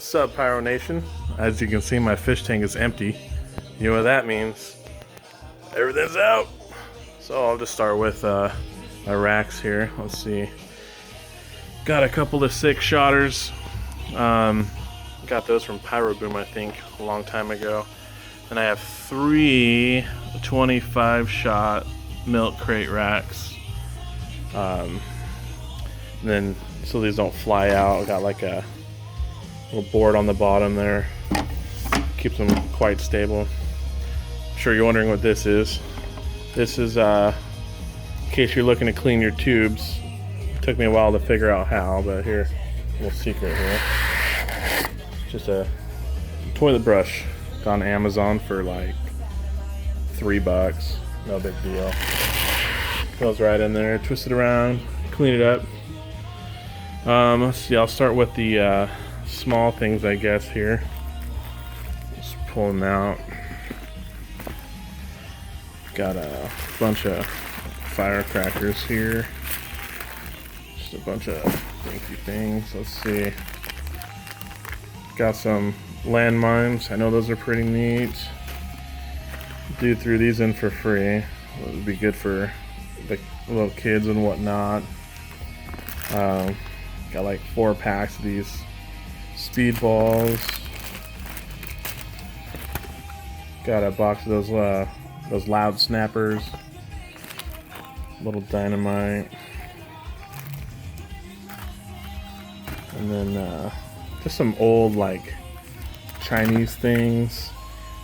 What's up, Pyro Nation? As you can see, my fish tank is empty. You know what that means? Everything's out. So I'll just start with my racks here. Let's see. Got a couple of 6-shotters. Got those from Pyro Boom, I think, a long time ago. And I have 3 25-shot milk crate racks. And then so these don't fly out, I got like a little board on the bottom there. Keeps them quite stable. I'm sure you're wondering what this is. This is in case you're looking to clean your tubes. It took me a while to figure out how, but here, a little secret here. Just a toilet brush. Got on Amazon for like $3. No big deal. Goes right in there, twist it around, clean it up. Let's see, I'll start with the small things, I guess, here. Just pull them out. Got a bunch of firecrackers here. Just a bunch of dinky things. Let's see. Got some landmines. I know those are pretty neat. Dude threw these in for free. It would be good for the little kids and whatnot. Got like 4 packs of these speedballs. Got a box of those loud snappers. Little dynamite. And then just some old like Chinese things.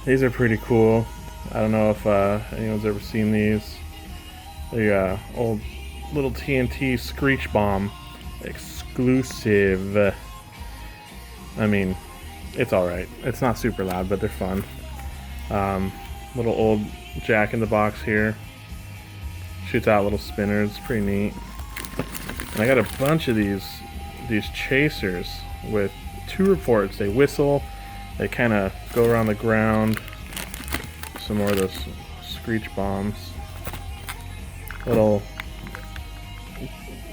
These are pretty cool. I don't know if anyone's ever seen these. They're old little TNT Screech Bomb exclusive. I mean, it's alright. It's not super loud, but they're fun. Little old Jack in the Box here. Shoots out little spinners. Pretty neat. And I got a bunch of these chasers with 2 reports. They whistle. They kind of go around the ground. Some more of those Screech Bombs. Little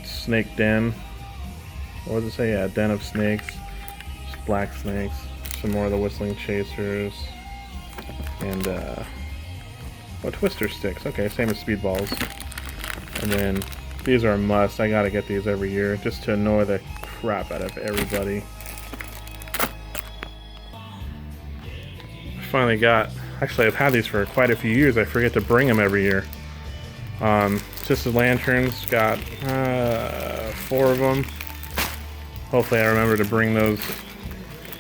snake den. What does it say? Yeah, den of snakes. Just black snakes. Some more of the whistling chasers. And twister sticks. Okay, same as speedballs. And then these are a must. I gotta get these every year just to annoy the crap out of everybody. I finally got. Actually, I've had these for quite a few years. I forget to bring them every year. Just the lanterns. Got 4 of them. Hopefully I remember to bring those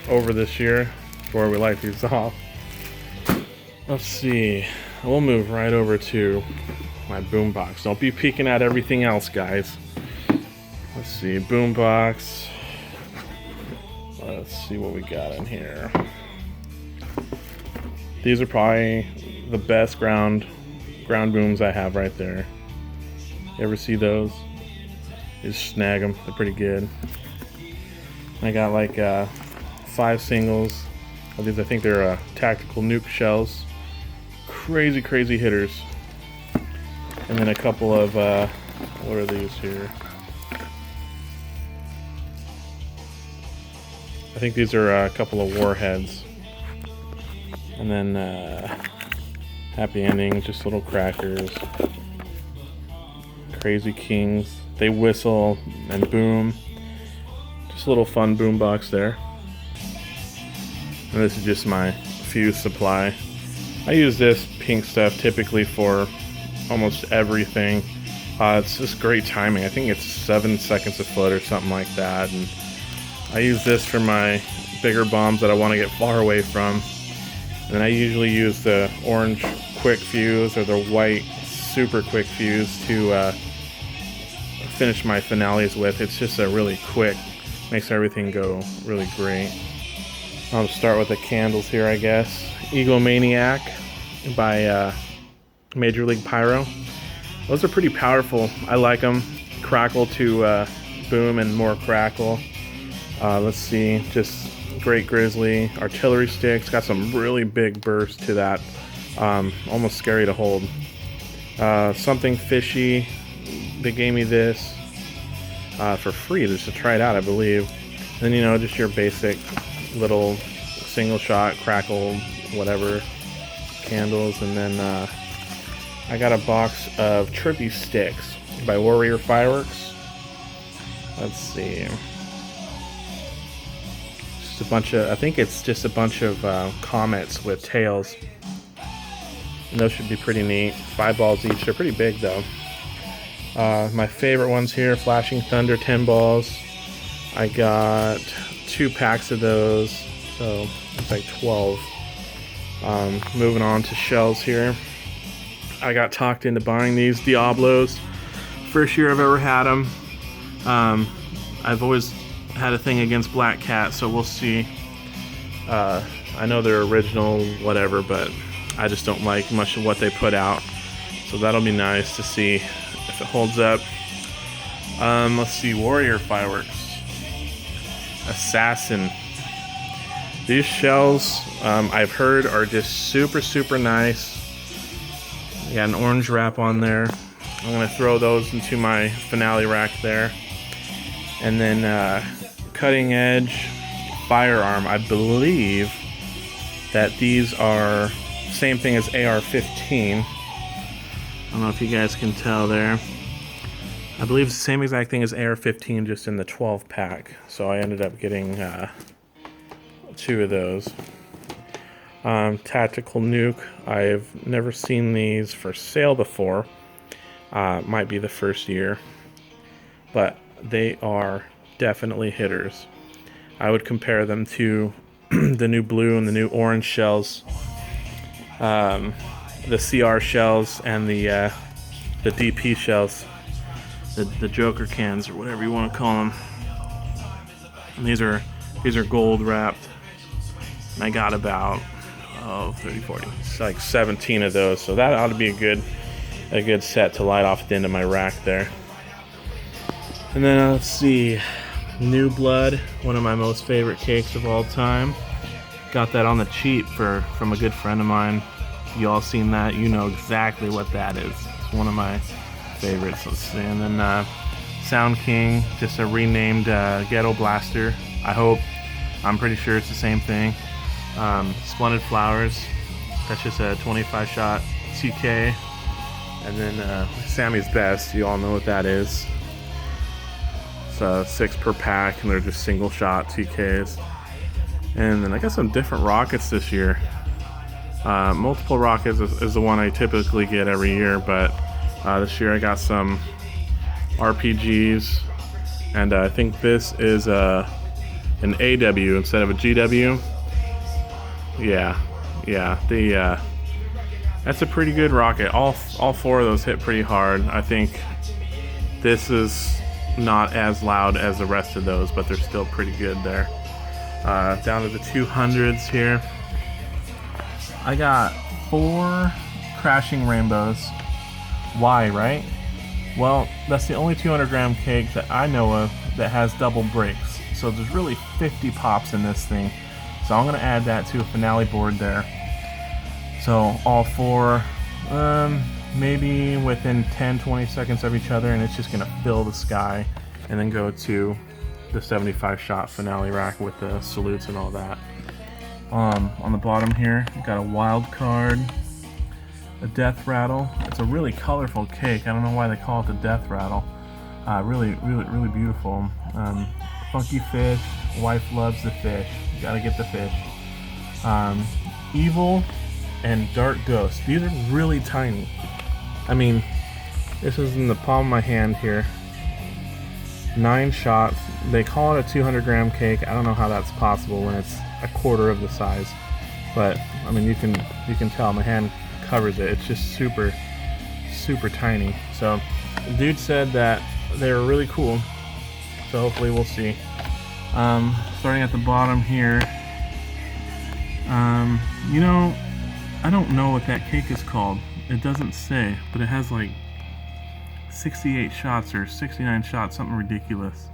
over this year before we light these off. Let's see. We'll move right over to my boombox. Don't be peeking at everything else, guys. Let's see. Boombox. Let's see what we got in here. These are probably the best ground booms I have right there. You ever see those? Just snag them. They're pretty good. I got like 5 singles of these. I think they're tactical nuke shells. Crazy hitters. And then a couple of what are these here? I think these are a couple of warheads. And then happy ending, just little crackers. Crazy Kings. They whistle and boom. Just a little fun boom box there. And this is just my fuse supply. I use this pink stuff typically for almost everything. It's just great timing. I think it's 7 seconds a foot or something like that. And I use this for my bigger bombs that I want to get far away from. And I usually use the orange quick fuse or the white super quick fuse to finish my finales with. It's just a really quick, makes everything go really great. I'll start with the candles here, I guess. Egomaniac by Major League Pyro. Those are pretty powerful. I like them. Crackle to boom and more crackle. Let's see, just Great Grizzly, artillery sticks, got some really big burst to that, almost scary to hold. Something Fishy, they gave me this for free just to try it out, I believe. Then, you know, just your basic little single shot, crackle, whatever candles. And then I got a box of Trippy Sticks by Warrior Fireworks. Let's see. Just a bunch of, I think it's just a bunch of comets with tails. And those should be pretty neat. 5 balls each. They're pretty big though. My favorite ones here, Flashing Thunder 10 balls. I got 2 packs of those, so it's like 12. Moving on to shells here. I got talked into buying these Diablos. First year I've ever had them. I've always had a thing against Black Cat, so we'll see. I know they're original, whatever, but I just don't like much of what they put out. So that'll be nice to see if it holds up. Let's see, Warrior Fireworks. Assassin. These shells, I've heard, are just super nice. You got an orange wrap on there. I'm gonna throw those into my finale rack there. And then Cutting Edge Firearm. I believe that these are same thing as AR-15. I don't know if you guys can tell there. I believe it's the same exact thing as AR-15, just in the 12 pack. So I ended up getting 2 of those. Tactical Nuke. I've never seen these for sale before. Might be the first year. But they are definitely hitters. I would compare them to the new blue and the new orange shells. The CR shells and the DP shells. The Joker cans, or whatever you want to call them. And these are gold wrapped. And I got about 30, 40. It's like 17 of those. So that ought to be a good set to light off at the end of my rack there. And then let's see, New Blood, one of my most favorite cakes of all time. Got that on the cheap from a good friend of mine. You all seen that? You know exactly what that is. It's one of my favorites. Let's see. And then Sound King, just a renamed Ghetto Blaster. I'm pretty sure it's the same thing. Splendid Flowers, that's just a 25 shot TK. And then Sammy's Best, you all know what that is. It's 6 per pack, and they're just single shot TKs. And then I got some different rockets this year. Multiple Rockets is the one I typically get every year, but this year I got some RPGs, and I think this is an AW instead of a GW. Yeah. That's a pretty good rocket. All 4 of those hit pretty hard. I think this is not as loud as the rest of those, but they're still pretty good there. Down to the 200s here. I got 4 Crashing Rainbows. Why, right? Well, that's the only 200 gram cake that I know of that has double breaks. So there's really 50 pops in this thing. So I'm gonna add that to a finale board there. So all 4, maybe within 10-20 seconds of each other, and it's just gonna fill the sky, and then go to the 75 shot finale rack with the salutes and all that. On the bottom here, we've got a wild card, a death rattle. It's a really colorful cake. I don't know why they call it the death rattle. Really beautiful. Funky fish. Wife loves the fish. You gotta get the fish. Evil and Dark Ghost. These are really tiny. I mean, this is in the palm of my hand here. 9 shots. They call it a 200 gram cake. I don't know how that's possible when it's a quarter of the size, but I mean, you can tell my hand covers it. It's just super tiny. So the dude said that they were really cool, so hopefully we'll see. Starting at the bottom here, you know, I don't know what that cake is called. It doesn't say, but it has like 68 shots or 69 shots, something ridiculous.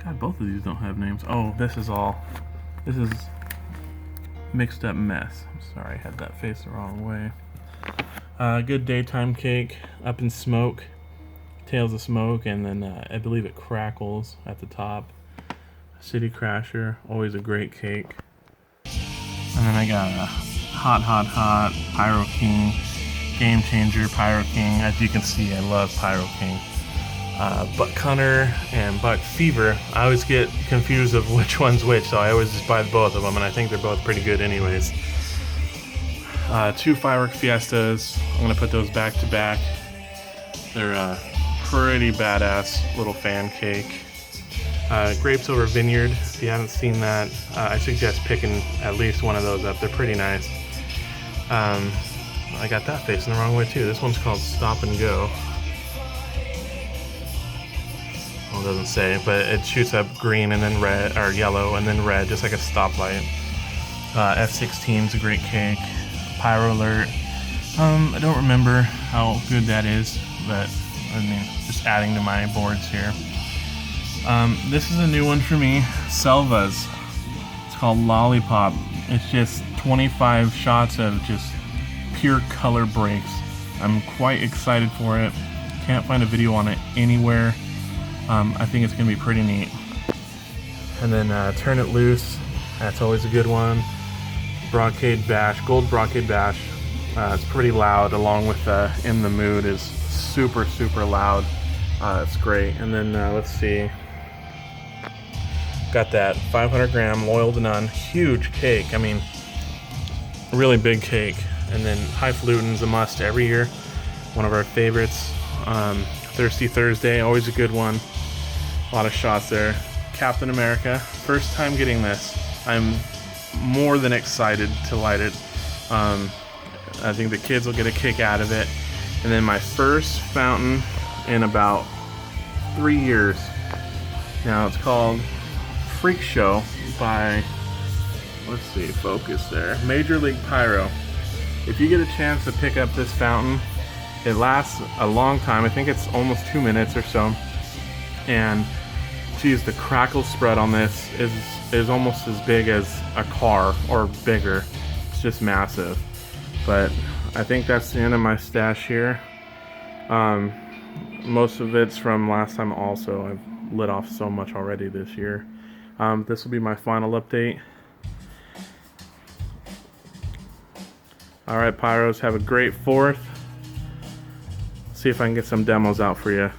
God, both of these don't have names. Oh, this is mixed up mess. I'm sorry, I had that face the wrong way. Good daytime cake, Up in Smoke, Tales of Smoke, and then I believe it crackles at the top. City Crasher, always a great cake. And then I got a hot Pyro King, Game Changer Pyro King. As you can see, I love Pyro King. Buck Hunter and Buck Fever. I always get confused of which one's which, so I always just buy both of them, and I think they're both pretty good anyways. 2 Firework Fiestas. I'm gonna put those back to back. They're pretty badass little fan cake. Grapes Over Vineyard. If you haven't seen that, I suggest picking at least one of those up. They're pretty nice. I got that facing the wrong way too. This one's called Stop and Go. Well, it doesn't say, but it shoots up green and then red, or yellow and then red, just like a stoplight. F16 is a great cake. Pyro Alert. I don't remember how good that is, but I mean, just adding to my boards here. This is a new one for me, Selvas. It's called Lollipop. It's just 25 shots of just pure color breaks. I'm quite excited for it. Can't find a video on it anywhere. I think it's gonna be pretty neat. And then Turn It Loose, that's always a good one. Brocade Bash, Gold Brocade Bash. It's pretty loud, along with In the Mood is super loud. It's great. And then let's see. Got that 500 gram Loyal to None, huge cake. I mean, really big cake. And then Highfalutin's a must every year. One of our favorites. Thirsty Thursday, always a good one. A lot of shots there. Captain America, first time getting this. I'm more than excited to light it. I think the kids will get a kick out of it. And then my first fountain in about 3 years. Now it's called Freak Show by, let's see, focus there, Major League Pyro. If you get a chance to pick up this fountain, it lasts a long time. I think it's almost 2 minutes or so. And geez, the crackle spread on this is almost as big as a car or bigger. It's just massive. But I think that's the end of my stash here. Most of it's from last time also. I've lit off so much already this year. This will be my final update. Alright, Pyros, have a great 4th. See if I can get some demos out for you.